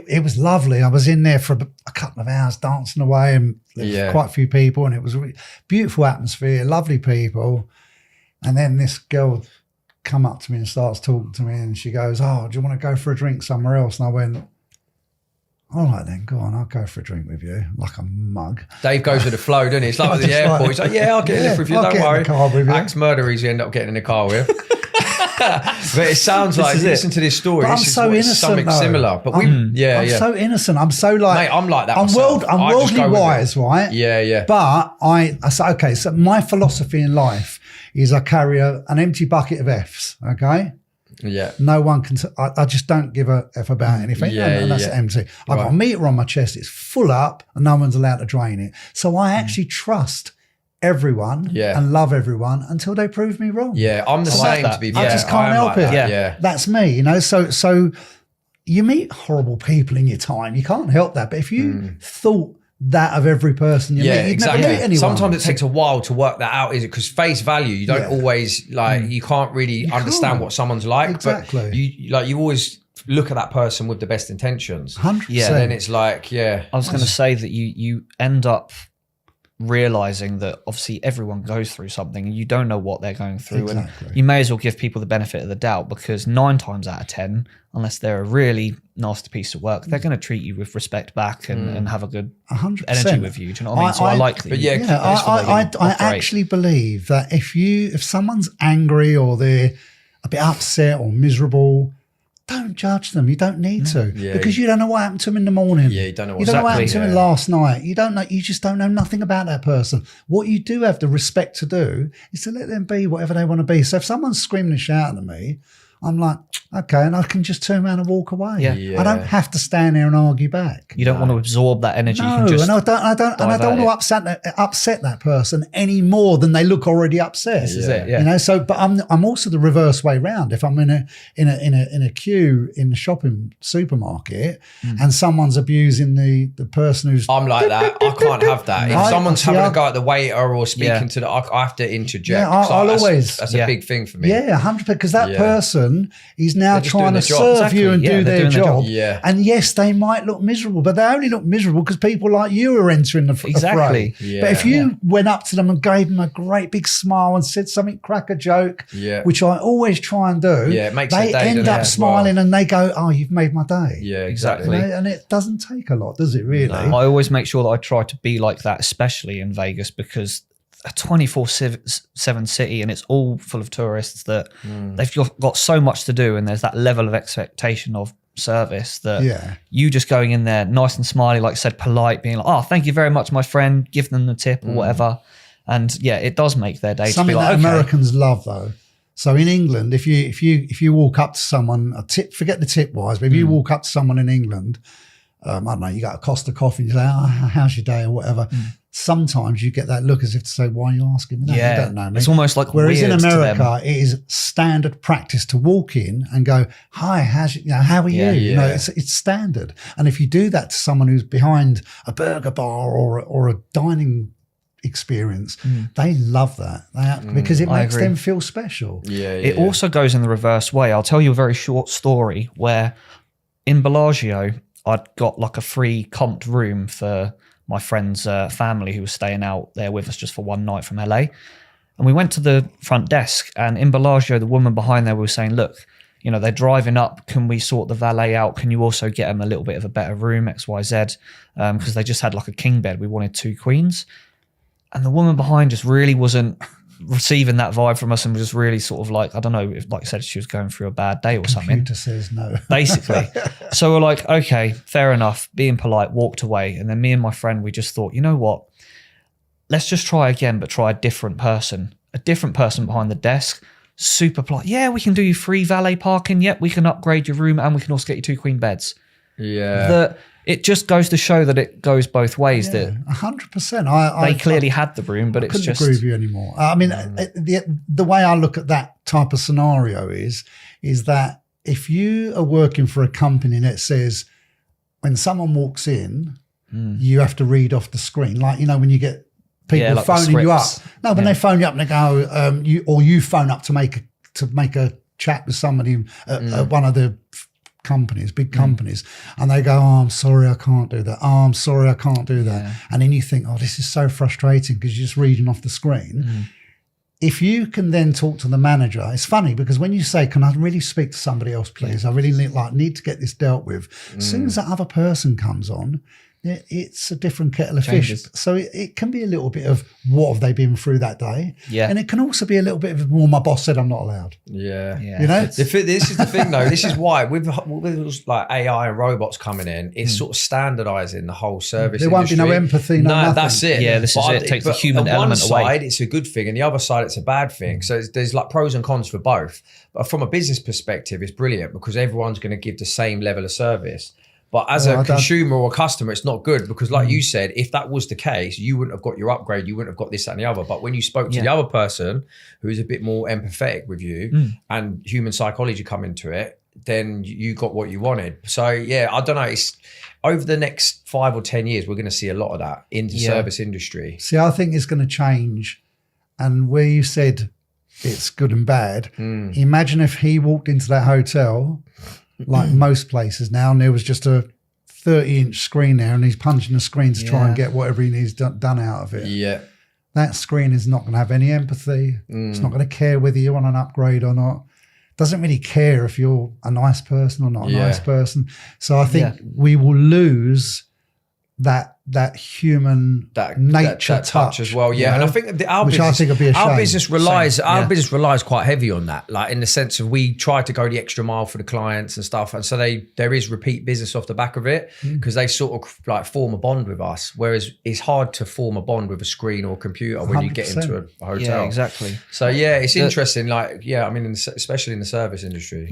It was lovely. I was in there for a couple of hours dancing away, and there was quite a few people, and it was a really beautiful atmosphere, lovely people. And then this girl come up to me and starts talking to me, and she goes, "Oh, do you want to go for a drink somewhere else?" And I went, "All right then, go on, I'll go for a drink with you," like a mug. Dave goes with the flow, doesn't he? It's like at the airport. He's like, "Yeah, I'll get in the with you, don't worry." Axe murderers you end up getting in the car with. But it sounds like, listen to this story. But I'm so innocent, something similar. But I'm so innocent. I'm so like, mate, I'm like that. I'm worldly wise, right? Yeah. But I say, okay, so my philosophy in life is I carry an empty bucket of F's, okay? Yeah. No one can, I just don't give a F about anything. And that's empty. I've got a meter on my chest, it's full up, and no one's allowed to drain it. So I actually trust everyone and love everyone until they prove me wrong. Yeah, I'm the same, to be fair. I just can't help it. Yeah. That's me, you know. So you meet horrible people in your time. You can't help that. But if you thought that of every person you meet, you'd never meet anyone. Sometimes it takes a while to work that out, is it? Because face value, you don't always you can't really understand what someone's like. Exactly. But you always look at that person with the best intentions. 100%. Yeah. Then it's like, I was going to say that you end up realizing that obviously everyone goes through something and you don't know what they're going through, and you may as well give people the benefit of the doubt, because 9 times out of 10, unless they're a really nasty piece of work, they're going to treat you with respect back and have a good 100%. energy with you. Do you know what I mean? So I like that. But I actually believe that if someone's angry or they're a bit upset or miserable, don't judge them. You don't need to, because you don't know what happened to them in the morning. Yeah, you don't know what happened to them last night. You don't know. You just don't know nothing about that person. What you do have the respect to do is to let them be whatever they want to be. So if someone's screaming and shouting at me, I'm like, okay, and I can just turn around and walk away. I don't have to stand there and argue back. You don't want to absorb that energy. No, you can just and I don't want to upset that person any more than they look already upset. This is it. Yeah. You know. So, but I'm also the reverse way round. If I'm in a queue in the shopping supermarket and someone's abusing the person who's, I'm like that. I can't have that. If someone's having a go at the waiter or speaking to I have to interject. Yeah, I'll always. That's a big thing for me. Yeah, 100%, because that person is now trying to serve you and do their job. And yes, they might look miserable, but they only look miserable because people like you are entering the fray. But if you went up to them and gave them a great big smile and said something, crack a joke, which I always try and do, it makes they end up smiling and they go, "Oh, you've made my day." Yeah, exactly. You know? And it doesn't take a lot, does it really? No. I always make sure that I try to be like that, especially in Vegas, because a 24/7 city, and it's all full of tourists that they've got so much to do, and there's that level of expectation of service that you just going in there nice and smiley, like I said, polite, being like, "Oh, thank you very much, my friend," give them the tip or whatever, and it does make their day. Something to be like, that Americans love though. So in England, if you walk up to someone, a tip, forget the tip wise, but if you walk up to someone in England, I don't know, you got a Costa coffee, and you say, "Oh, how's your day?" or whatever. Sometimes you get that look as if to say, "Why are you asking me that? You don't know me." It's almost like whereas weird in America, to them. it is standard practice to walk in and go, "Hi, how are you?" You know, it's standard. And if you do that to someone who's behind a burger bar or a dining experience, they love that because it makes them feel special. It also goes in the reverse way. I'll tell you a very short story where in Bellagio, I'd got like a free comped room for my friend's family who was staying out there with us just for one night from LA. And we went to the front desk, and in Bellagio, the woman behind there was saying, "Look, you know, they're driving up. Can we sort the valet out? Can you also get them a little bit of a better room, XYZ? Because they just had like a king bed. We wanted 2 queens." And the woman behind just really wasn't receiving that vibe from us, and was just really sort of like, I don't know, if, like I said, she was going through a bad day or something. Computer says no. Basically. So we're like, okay, fair enough, being polite, walked away. And then me and my friend, we just thought, you know what? Let's just try again, but try a different person behind the desk. Super polite. Yeah, we can do you free valet parking. Yep, we can upgrade your room, and we can also get you 2 queen beds. Yeah. It just goes to show that it goes both ways. That 100%. They clearly had the room, but it's just... I couldn't agree with you anymore. I mean, the way I look at that type of scenario is that if you are working for a company that says when someone walks in, you have to read off the screen. Like, you know, when you get people like phoning you up. No, when they phone you up and they go, you phone up to make a chat with somebody at one of the companies, big companies, and they go, oh, I'm sorry, I can't do that. Oh, I'm sorry, I can't do that. And then you think, oh, this is so frustrating because you're just reading off the screen. If you can then talk to the manager, it's funny because when you say, can I really speak to somebody else, please? I really need to get this dealt with. As soon as that other person comes on, it's a different kettle of fish. So it can be a little bit of what have they been through that day? Yeah. And it can also be a little bit of, well, my boss said I'm not allowed. Yeah. You know? This is the thing though. This is why with like AI and robots coming in, it's sort of standardizing the whole service There won't industry. be no empathy, no nothing. That's it. Yeah, this is it. It takes the human element away. On one side, it's a good thing, and the other side, it's a bad thing. So there's like pros and cons for both. But from a business perspective, it's brilliant because everyone's going to give the same level of service. But as a consumer or customer, it's not good because like you said, if that was the case, you wouldn't have got your upgrade, you wouldn't have got this, that and the other. But when you spoke to the other person who is a bit more empathetic with you and human psychology come into it, then you got what you wanted. So yeah, I don't know. It's over the next 5 or 10 years, we're going to see a lot of that in the service industry. See, I think it's going to change. And where you said it's good and bad, imagine if he walked into that hotel like most places now, and there was just a 30-inch screen there and he's punching the screen to try and get whatever he needs done out of it. Yeah. That screen is not going to have any empathy. It's not going to care whether you want an upgrade or not. Doesn't really care if you're a nice person or not a nice person. So I think we will lose that human nature touch as well. Yeah. And I think our business relies quite heavy on that, like in the sense of we try to go the extra mile for the clients and stuff. And so there is repeat business off the back of it because they sort of like form a bond with us. Whereas it's hard to form a bond with a screen or a computer when 100%. You get into a hotel. Yeah, exactly. So yeah, it's interesting. Like, yeah, I mean, especially in the service industry.